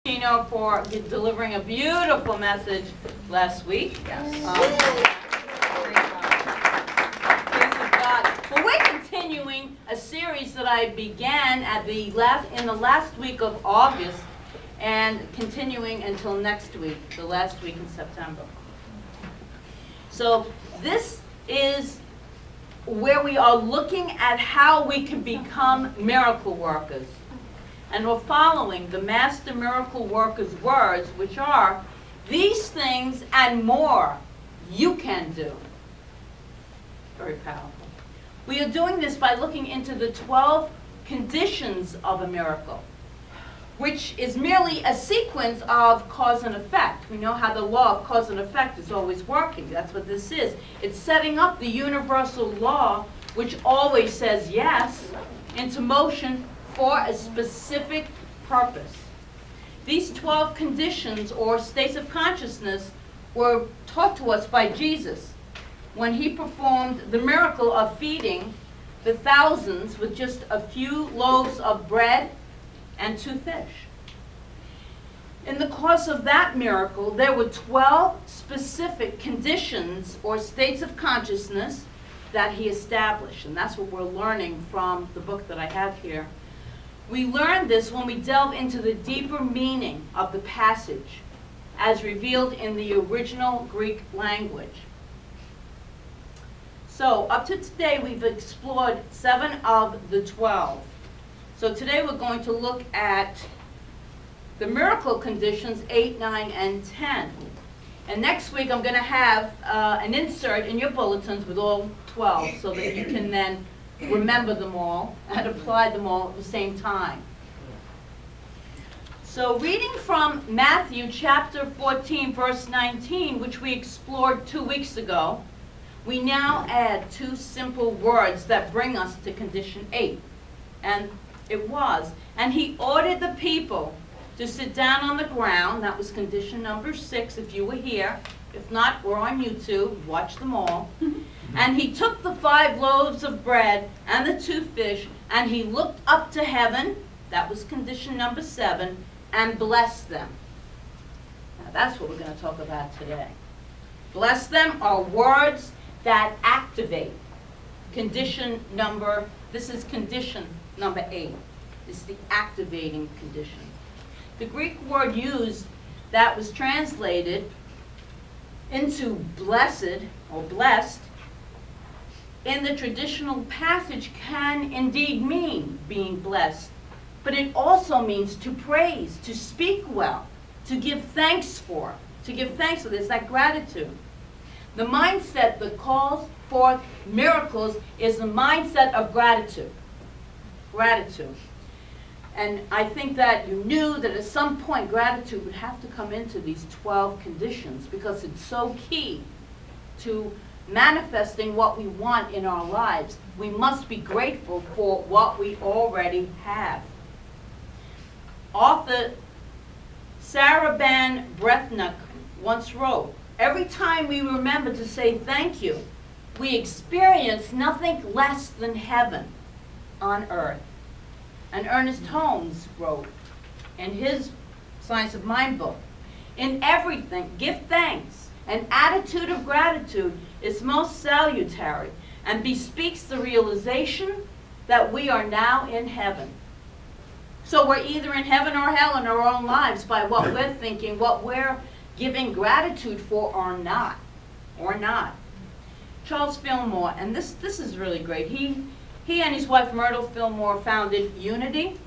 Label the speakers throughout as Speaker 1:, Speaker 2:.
Speaker 1: For delivering a beautiful message last week.
Speaker 2: Yes.
Speaker 1: Praise of God. Well, we're continuing a series that I began in the last week of August and continuing until next week, the last week in September. So this is where we are looking at how we can become miracle workers. And we're following the Master Miracle Worker's words, which are, these things and more you can do. Very powerful. We are doing this by looking into the 12 conditions of a miracle, which is merely a sequence of cause and effect. We know how the law of cause and effect is always working. That's what this is. It's setting up the universal law, which always says yes, into motion for a specific purpose. These 12 conditions or states of consciousness were taught to us by Jesus when he performed the miracle of feeding the thousands with just a few loaves of bread and 2 fish. In the course of that miracle, there were 12 specific conditions or states of consciousness that he established, and that's what we're learning from the book that I have here. We learn this when we delve into the deeper meaning of the passage as revealed in the original Greek language. So up to today we've explored 7 of the 12. So today we're going to look at the miracle conditions 8, 9, and 10. And next week I'm going to have an insert in your bulletins with all 12 so that you can then remember them all and apply them all at the same time. So reading from Matthew chapter 14 verse 19, which we explored 2 weeks ago, we now add 2 simple words that bring us to condition 8. And it was, and he ordered the people to sit down on the ground. That was condition number 6 if you were here. If not, we're on YouTube. Watch them all. And he took the 5 loaves of bread and the 2 fish, and he looked up to heaven, that was condition number 7, and blessed them. Now that's what we're going to talk about today. Bless them are words that activate. This is condition number 8. It's the activating condition. The Greek word used that was translated into blessed or blessed in the traditional passage can indeed mean being blessed, but it also means to praise, to speak well, to give thanks for. To give thanks for this, that gratitude. The mindset that calls forth miracles is the mindset of gratitude. Gratitude. And I think that you knew that at some point gratitude would have to come into these 12 conditions because it's so key to manifesting what we want in our lives. We must be grateful for what we already have. Author Sarah Ban Breathnach once wrote, "Every time we remember to say thank you, we experience nothing less than heaven on earth." And Ernest Holmes wrote in his Science of Mind book, "In everything, give thanks. An attitude of gratitude is most salutary and bespeaks the realization that we are now in heaven." So we're either in heaven or hell in our own lives by what we're thinking, what we're giving gratitude for or not. Charles Fillmore, and this is really great. He and his wife Myrtle Fillmore founded Unity,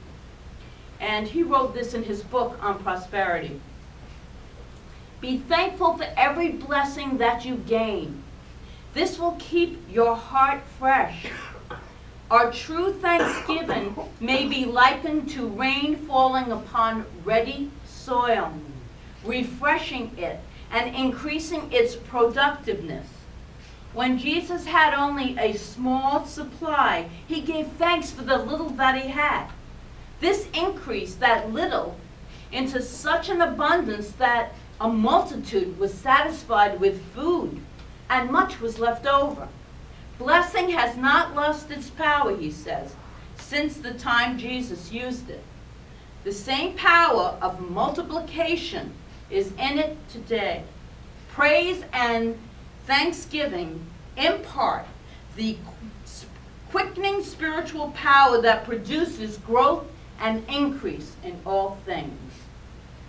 Speaker 1: and he wrote this in his book on prosperity. "Be thankful for every blessing that you gain. This will keep your heart fresh. Our true thanksgiving may be likened to rain falling upon ready soil, refreshing it and increasing its productiveness. When Jesus had only a small supply, he gave thanks for the little that he had. This increased that little into such an abundance that a multitude was satisfied with food, and much was left over. Blessing has not lost its power," he says, "since the time Jesus used it. The same power of multiplication is in it today. Praise and thanksgiving impart the quickening spiritual power that produces growth and increase in all things.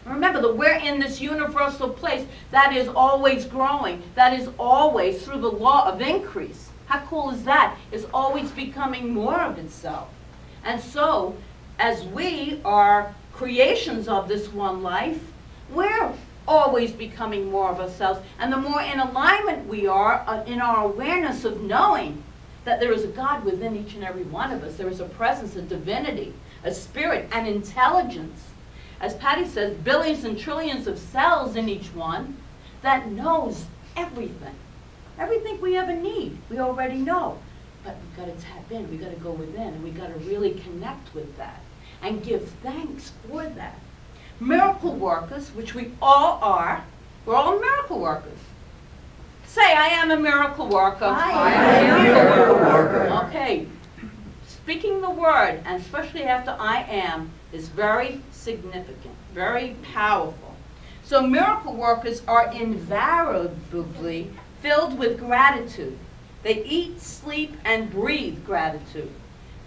Speaker 1: Remember that we're in this universal place that is always growing, that is always through the law of increase. How cool is that? It's always becoming more of itself. And so, as we are creations of this one life, we're always becoming more of ourselves. And the more in alignment we are in our awareness of knowing that there is a God within each and every one of us, there is a presence, a divinity, a spirit, an intelligence. As Patty says, billions and trillions of cells in each one that knows everything. Everything we ever need, we already know. But we've got to tap in, we've got to go within, and we've got to really connect with that and give thanks for that. Miracle workers, which we all are, we're all miracle workers. Say, I am a miracle worker.
Speaker 2: I am a miracle worker.
Speaker 1: Okay. Speaking the word, and especially after I am, is very significant, very powerful. So miracle workers are invariably filled with gratitude. They eat, sleep, and breathe gratitude.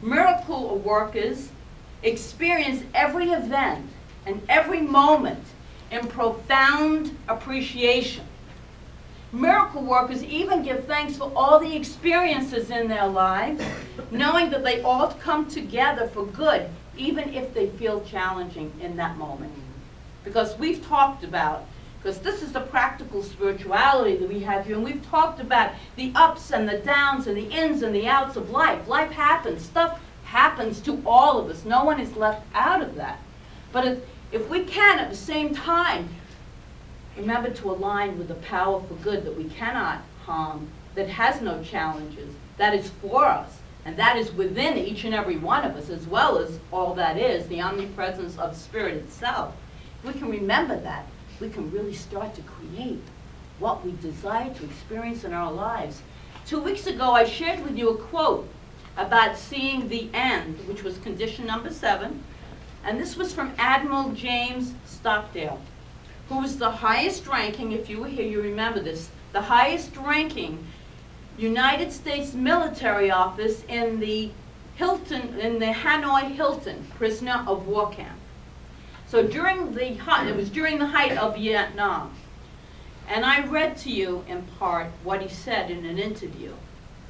Speaker 1: Miracle workers experience every event and every moment in profound appreciation. Miracle workers even give thanks for all the experiences in their lives, knowing that they all come together for good, even if they feel challenging in that moment. Because we've talked about, because this is the practical spirituality that we have here, and we've talked about the ups and the downs and the ins and the outs of life. Life happens. Stuff happens to all of us. No one is left out of that. But if we can, at the same time, remember to align with the power for good that we cannot harm, that has no challenges, that is for us, and that is within each and every one of us, as well as all that is, the omnipresence of Spirit itself. If we can remember that, we can really start to create what we desire to experience in our lives. 2 weeks ago, I shared with you a quote about seeing the end, which was condition number 7, and this was from Admiral James Stockdale, who was the highest ranking, if you were here, you remember this, the highest ranking United States military office in the Hanoi Hilton prisoner of war camp. So it was during the height of Vietnam. And I read to you in part what he said in an interview.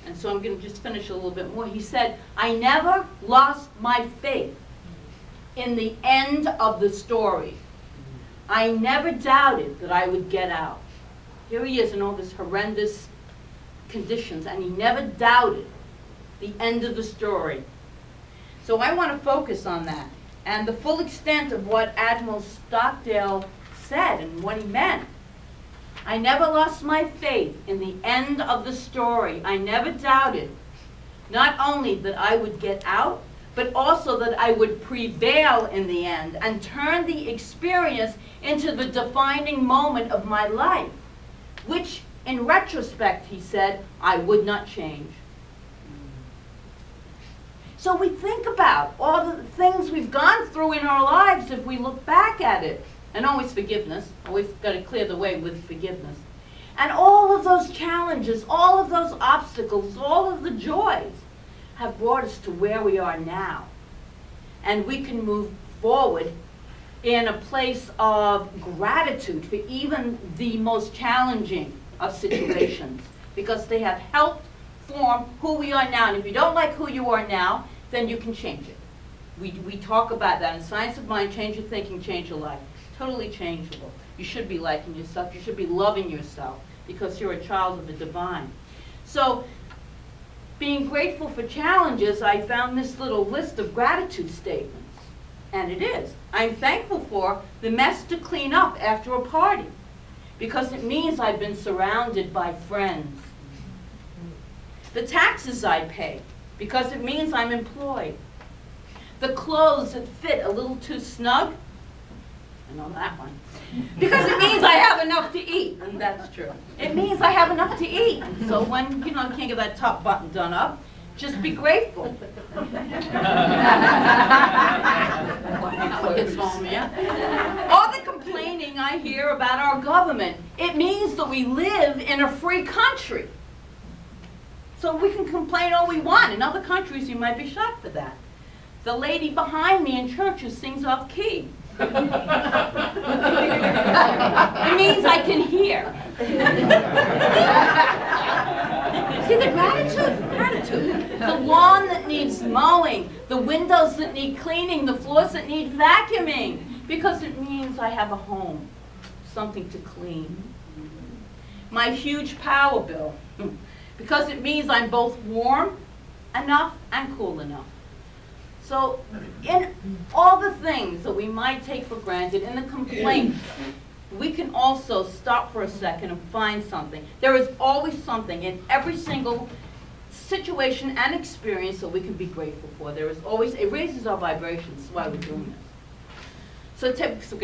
Speaker 1: And so I'm going to just finish a little bit more. He said, I never lost my faith in the end of the story. I never doubted that I would get out. Here he is in all these horrendous conditions, and he never doubted the end of the story. So I want to focus on that and the full extent of what Admiral Stockdale said and what he meant. I never lost my faith in the end of the story. I never doubted not only that I would get out, but also that I would prevail in the end and turn the experience into the defining moment of my life, which in retrospect, he said, I would not change. So we think about all the things we've gone through in our lives if we look back at it. And always forgiveness. Always got to clear the way with forgiveness. And all of those challenges, all of those obstacles, all of the joys have brought us to where we are now. And we can move forward in a place of gratitude for even the most challenging of situations, because they have helped form who we are now. And if you don't like who you are now, then you can change it. We talk about that in Science of Mind, change your thinking, change your life. Totally changeable. You should be liking yourself. You should be loving yourself because you're a child of the divine. So, being grateful for challenges, I found this little list of gratitude statements. And it is. I'm thankful for the mess to clean up after a party because it means I've been surrounded by friends. The taxes I pay because it means I'm employed. The clothes that fit a little too snug, I know that one, because it means I have enough to eat, and that's true. It means I have enough to eat. So when, I can't get that top button done up, Just be grateful. All the complaining I hear about our government, it means that we live in a free country. So we can complain all we want. In other countries, you might be shocked at that. The lady behind me in church who sings off key. It means I can hear. See, the gratitude. The lawn that needs mowing, the windows that need cleaning, the floors that need vacuuming, because it means I have a home, something to clean. My huge power bill, because it means I'm both warm enough and cool enough. So in all the things that we might take for granted, in the complaints, we can also stop for a second and find something. There is always something in every single situation and experience that we can be grateful for. There is always, it raises our vibrations. That's why we're doing this. So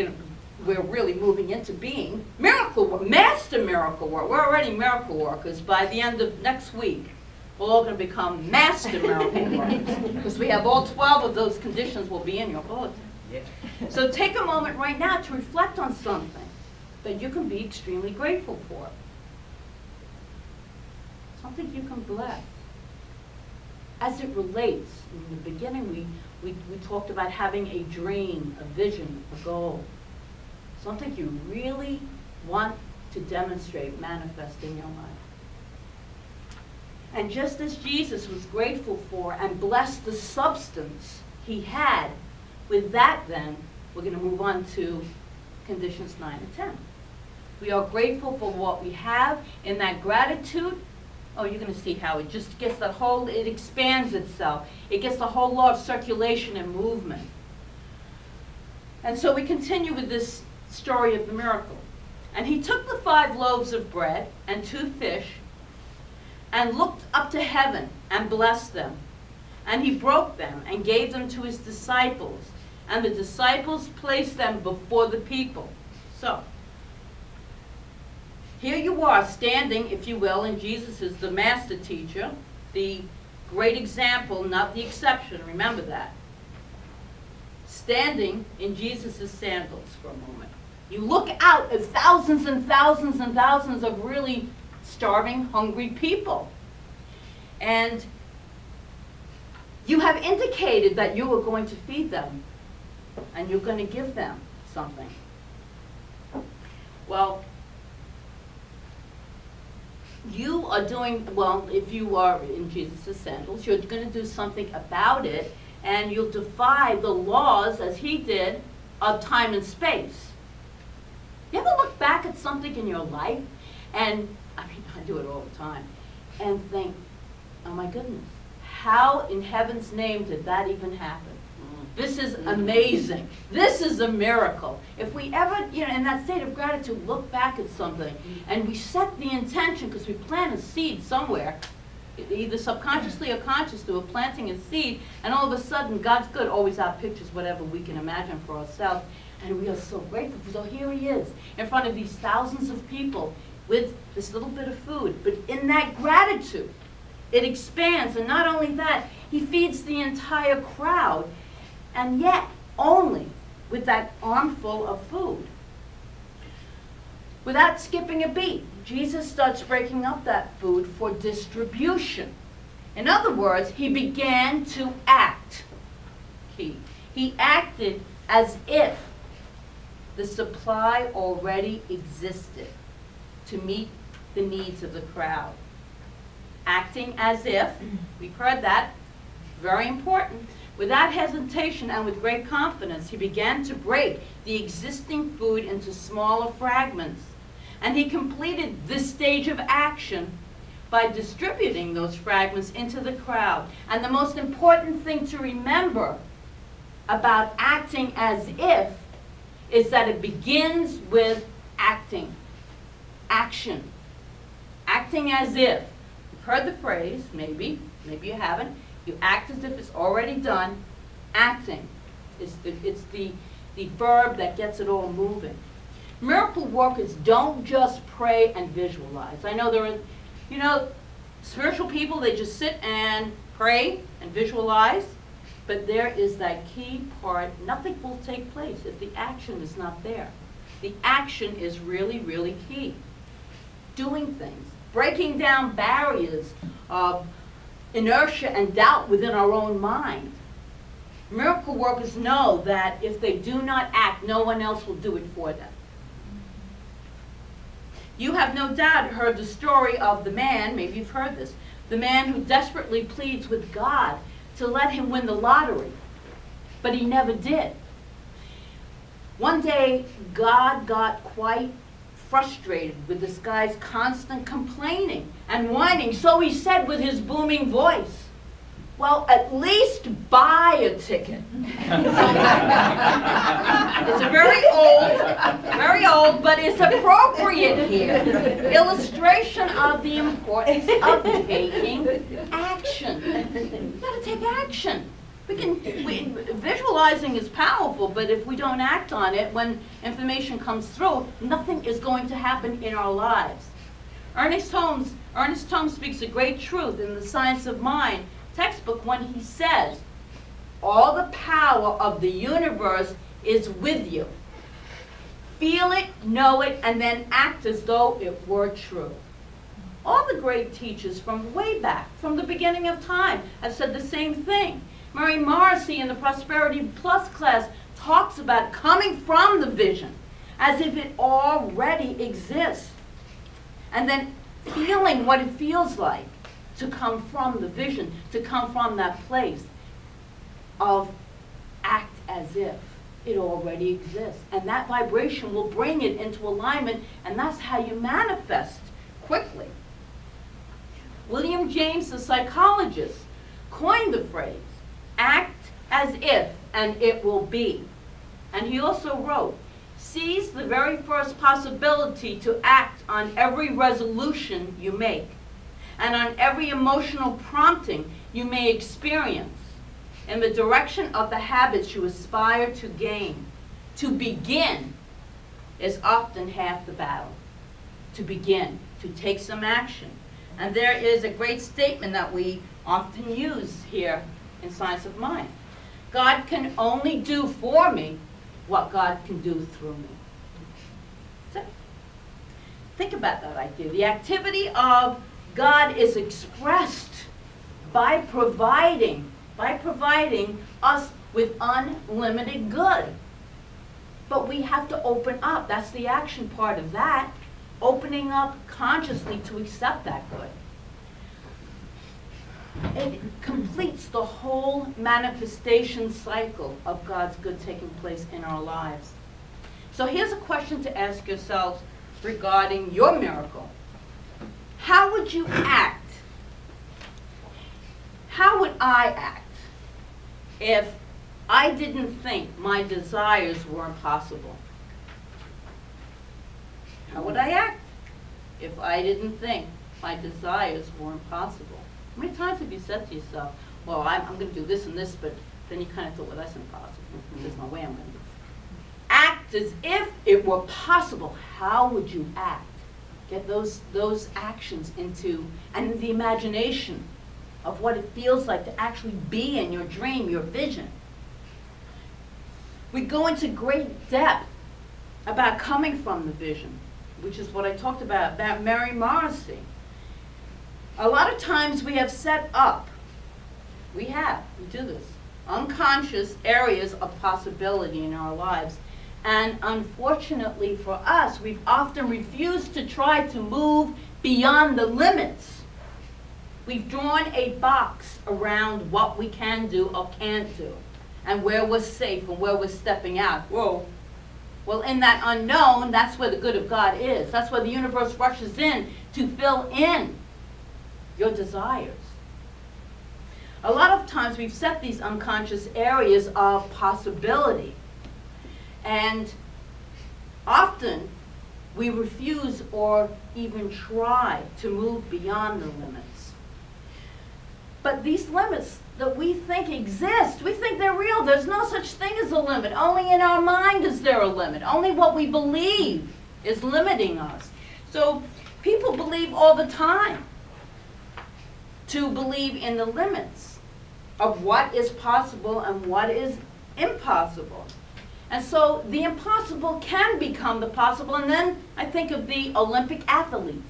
Speaker 1: we're really moving into being master miracle work. We're already miracle workers. By the end of next week, we're all going to become master miracle workers, because we have all 12 of those conditions will be in your bulletin. Yeah. So take a moment right now to reflect on something that you can be extremely grateful for. Something you can bless. As it relates, in the beginning we talked about having a dream, a vision, a goal. Something you really want to demonstrate, manifest in your life. And just as Jesus was grateful for and blessed the substance he had, with that then, we're going to move on to conditions 9 and 10. We are grateful for what we have. In that gratitude, oh, you're going to see how it just gets the whole, it expands itself. It gets the whole law of circulation and movement. And so we continue with this story of the miracle. And he took the 5 loaves of bread and 2 fish and looked up to heaven and blessed them. And he broke them and gave them to his disciples. And the disciples placed them before the people. So, here you are standing, if you will, and Jesus is the master teacher, the great example, not the exception. Remember that. Standing in Jesus' sandals for a moment. You look out at thousands and thousands and thousands of really starving, hungry people. And you have indicated that you are going to feed them and you're going to give them something. Well, you are doing, well, if you are in Jesus' sandals, you're going to do something about it, and you'll defy the laws, as he did, of time and space. You ever look back at something in your life, and, I mean, I do it all the time, and think, oh my goodness, how in heaven's name did that even happen? This is amazing. This is a miracle. If we ever, in that state of gratitude, look back at something, and we set the intention, because we plant a seed somewhere, either subconsciously or consciously, we're planting a seed, and all of a sudden, God's good always outpictures whatever we can imagine for ourselves, and we are so grateful. So here he is, in front of these thousands of people, with this little bit of food. But in that gratitude, it expands, and not only that, he feeds the entire crowd, and yet only with that armful of food. Without skipping a beat, Jesus starts breaking up that food for distribution. In other words, he began to act. He acted as if the supply already existed to meet the needs of the crowd. Acting as if, we've heard that, very important. Without hesitation and with great confidence, he began to break the existing food into smaller fragments. And he completed this stage of action by distributing those fragments into the crowd. And the most important thing to remember about acting as if is that it begins with acting. Action. Acting as if. You've heard the phrase, maybe you haven't. You act as if it's already done. Acting. It's the verb that gets it all moving. Miracle workers don't just pray and visualize. I know there are, spiritual people, they just sit and pray and visualize, but there is that key part. Nothing will take place if the action is not there. The action is really, really key. Doing things, breaking down barriers of inertia and doubt within our own mind. Miracle workers know that if they do not act, no one else will do it for them. You have no doubt heard the story of the man, maybe you've heard this, the man who desperately pleads with God to let him win the lottery, but he never did. One day, God got quite frustrated with this guy's constant complaining and whining, so he said with his booming voice, "Well, at least buy a ticket." It's a very old, but it's appropriate here. Illustration of the importance of taking action. You've got to take action. Visualizing is powerful, but if we don't act on it, when information comes through, nothing is going to happen in our lives. Ernest Holmes speaks a great truth in The Science of Mind textbook when he says, all the power of the universe is with you. Feel it, know it, and then act as though it were true. All the great teachers from way back, from the beginning of time, have said the same thing. Mary Morrissey in the Prosperity Plus class talks about coming from the vision as if it already exists, and then feeling what it feels like to come from the vision, to come from that place of act as if it already exists. And that vibration will bring it into alignment, and that's how you manifest quickly. William James, the psychologist, coined the phrase, act as if and it will be. And he also wrote, seize the very first possibility to act on every resolution you make and on every emotional prompting you may experience in the direction of the habits you aspire to gain. To begin is often half the battle. To begin, to take some action. And there is a great statement that we often use here in Science of Mind. God can only do for me what God can do through me. So, think about that idea. The activity of God is expressed by providing us with unlimited good. But we have to open up. That's the action part of that. Opening up consciously to accept that good. It completes the whole manifestation cycle of God's good taking place in our lives. So here's a question to ask yourselves regarding your miracle. How would you act? How would I act if I didn't think my desires were impossible? How would I act if I didn't think my desires were impossible? How many times have you said to yourself, well, I'm going to do this and this, but then you kind of thought, well, that's impossible. There's no way I'm going to do it. Act as if it were possible. How would you act? Get those actions into, and the imagination of what it feels like to actually be in your dream, your vision. We go into great depth about coming from the vision, which is what I talked about Mary Morrissey. A lot of times we have set up, we do this, unconscious areas of possibility in our lives. And unfortunately for us, we've often refused to try to move beyond the limits. We've drawn a box around what we can do or can't do, and where we're safe and where we're stepping out. Whoa. Well, in that unknown, that's where the good of God is. That's where the universe rushes in to fill in your desires. A lot of times we've set these unconscious areas of possibility, and often we refuse or even try to move beyond the limits. But these limits that we think exist, we think they're real. There's no such thing as a limit. Only in our mind is there a limit. Only what we believe is limiting us. So people believe all the time to believe in the limits of what is possible and what is impossible. And so the impossible can become the possible. And then I think of the Olympic athletes.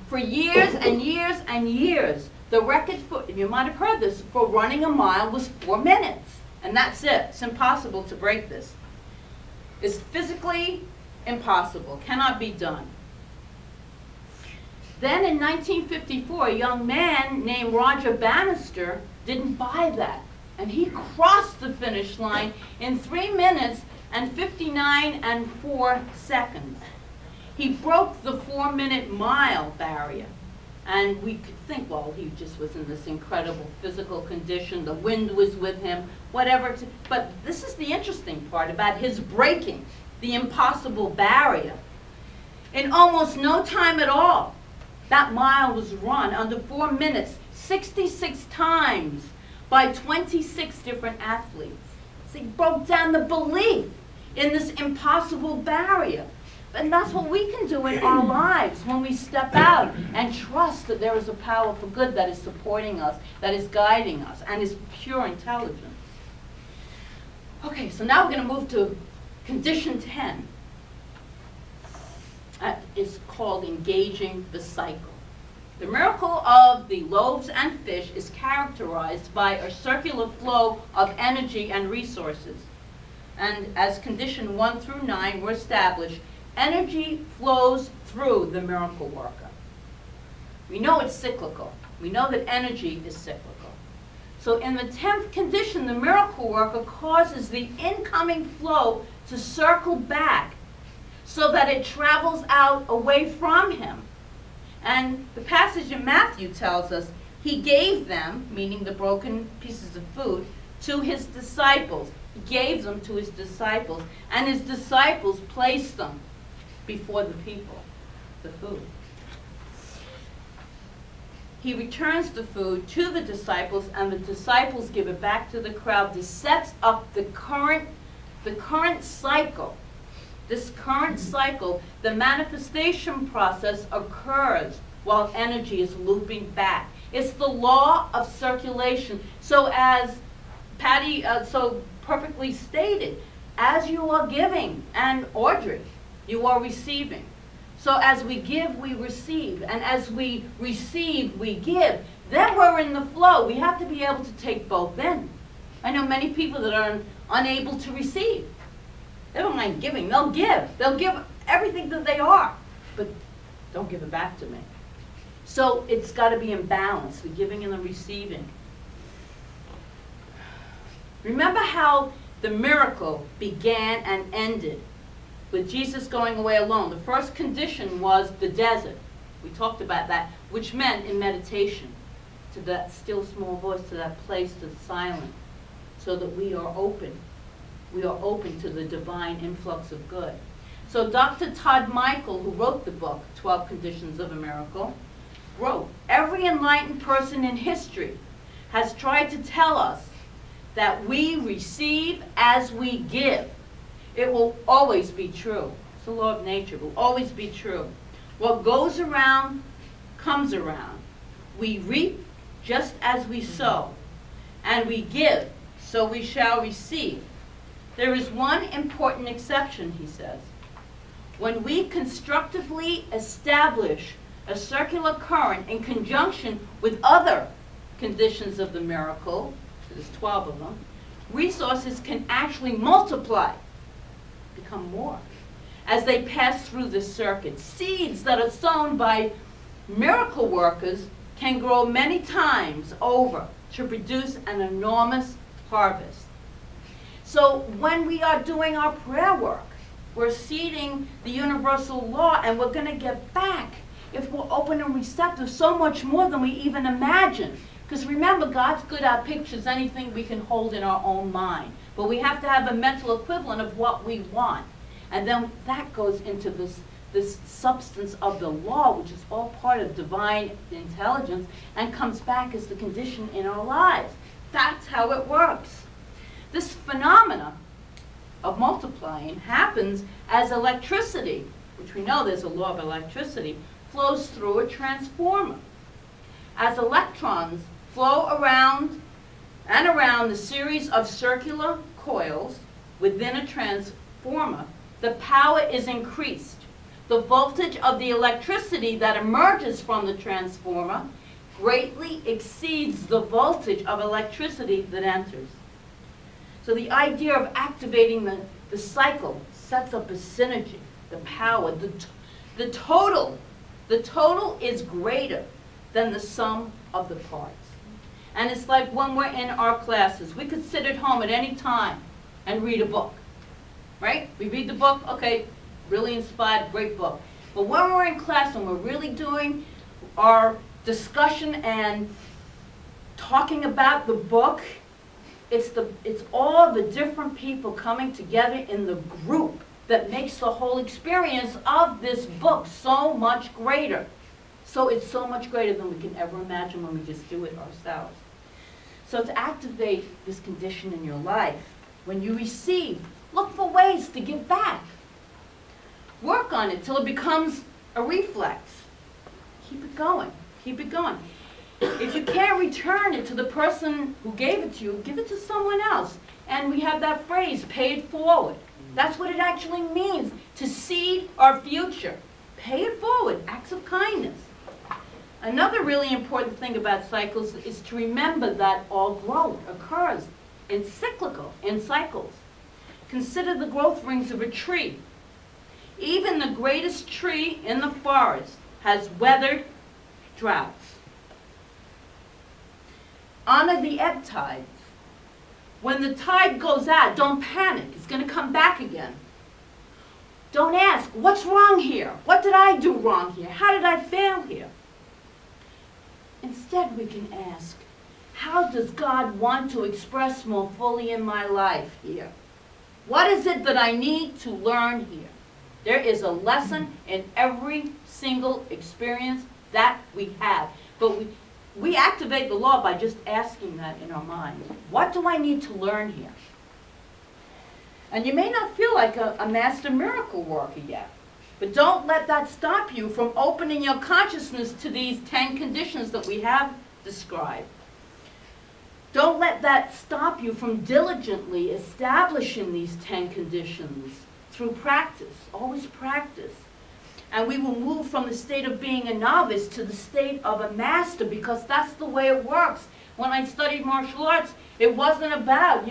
Speaker 1: For years and years and years, the record for, you might have heard this, for running a mile was 4 minutes. And that's it. It's impossible to break this. It's physically impossible, cannot be done. Then in 1954, a young man named Roger Bannister didn't buy that. And he crossed the finish line in 3 minutes and 59 and 4 seconds. He broke the 4-minute mile barrier. And we could think, well, he just was in this incredible physical condition, the wind was with him, whatever. But this is the interesting part about his breaking the impossible barrier. In almost no time at all, that mile was run under 4 minutes, 66 times by 26 different athletes. So he broke down the belief in this impossible barrier. And that's what we can do in our lives when we step out and trust that there is a power for good that is supporting us, that is guiding us, and is pure intelligence. Okay, so now we're going to move to condition 10. That is called engaging the cycle. The miracle of the loaves and fish is characterized by a circular flow of energy and resources. And as condition 1 through 9 were established, energy flows through the miracle worker. We know it's cyclical. We know that energy is cyclical. So in the 10th condition, the miracle worker causes the incoming flow to circle back so that it travels out away from him. And the passage in Matthew tells us, he gave them, meaning the broken pieces of food, to his disciples. He gave them to his disciples, and his disciples placed them before the people, the food. He returns the food to the disciples, and the disciples give it back to the crowd. This sets up the current cycle. This current cycle, the manifestation process occurs while energy is looping back. It's the law of circulation. So as Patty so perfectly stated, as you are giving, and Audrey, you are receiving. So as we give, we receive. And as we receive, we give. Then we're in the flow. We have to be able to take both in. I know many people that are unable to receive. They don't mind giving. They'll give. They'll give everything that they are. But don't give it back to me. So it's got to be in balance, the giving and the receiving. Remember how the miracle began and ended with Jesus going away alone. The first condition was the desert. We talked about that, which meant in meditation, to that still small voice, to that place that's silent, so that we are open. We are open to the divine influx of good. So Dr. Todd Michael, who wrote the book, 12 Conditions of a Miracle, wrote, every enlightened person in history has tried to tell us that we receive as we give. It will always be true. It's the law of nature. It will always be true. What goes around comes around. We reap just as we sow, and we give, so we shall receive. There is one important exception, he says. When we constructively establish a circular current in conjunction with other conditions of the miracle, there's 12 of them, resources can actually multiply, become more, as they pass through the circuit. Seeds that are sown by miracle workers can grow many times over to produce an enormous harvest. So when we are doing our prayer work, we're seeding the universal law, and we're going to get back, if we're open and receptive, so much more than we even imagine. Because remember, God's good at pictures, anything we can hold in our own mind. But we have to have a mental equivalent of what we want. And then that goes into this substance of the law, which is all part of divine intelligence, and comes back as the condition in our lives. That's how it works. This phenomena of multiplying happens as electricity, which we know there's a law of electricity, flows through a transformer. As electrons flow around and around the series of circular coils within a transformer, the power is increased. The voltage of the electricity that emerges from the transformer greatly exceeds the voltage of electricity that enters. So the idea of activating the cycle sets up a synergy, the power, the total is greater than the sum of the parts. And it's like when we're in our classes. We could sit at home at any time and read a book, right? We read the book, okay, really inspired, great book. But when we're in class and we're really doing our discussion and talking about the book, it's all the different people coming together in the group that makes the whole experience of this book so much greater. So it's so much greater than we can ever imagine when we just do it ourselves. So to activate this condition in your life, when you receive, look for ways to give back. Work on it till it becomes a reflex. Keep it going. Keep it going. If you can't return it to the person who gave it to you, give it to someone else. And we have that phrase, pay it forward. That's what it actually means, to seed our future. Pay it forward, acts of kindness. Another really important thing about cycles is to remember that all growth occurs in cycles. Consider the growth rings of a tree. Even the greatest tree in the forest has weathered droughts. Honor the ebb tides. When the tide goes out, don't panic. It's going to come back again. Don't ask, what's wrong here? What did I do wrong here? How did I fail here? Instead, we can ask, how does God want to express more fully in my life here? What is it that I need to learn here? There is a lesson in every single experience that we have. But we activate the law by just asking that in our minds. What do I need to learn here? And you may not feel like a master miracle worker yet. But don't let that stop you from opening your consciousness to these 10 conditions that we have described. Don't let that stop you from diligently establishing these 10 conditions through practice. Always practice. And we will move from the state of being a novice to the state of a master, because that's the way it works. When I studied martial arts, it wasn't about,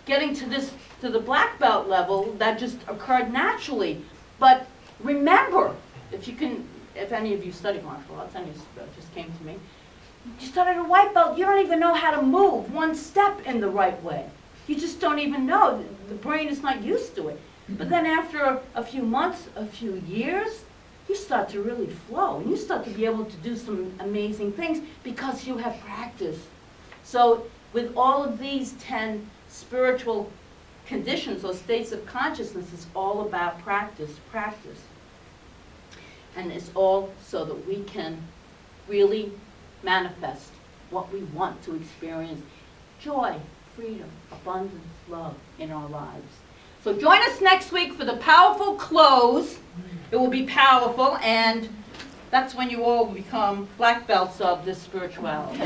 Speaker 1: getting to the black belt level. That just occurred naturally. But remember, if any of you studied martial arts, and you just came to me, you started a white belt, you don't even know how to move one step in the right way. You just don't even know. The brain is not used to it. But then after a few months, a few years, you start to really flow, and you start to be able to do some amazing things because you have practiced. So with all of these 10 spiritual conditions or states of consciousness, it's all about practice. And it's all so that we can really manifest what we want to experience. Joy, freedom, abundance, love in our lives. So join us next week for the powerful close. It will be powerful, and that's when you all become black belts of this spirituality.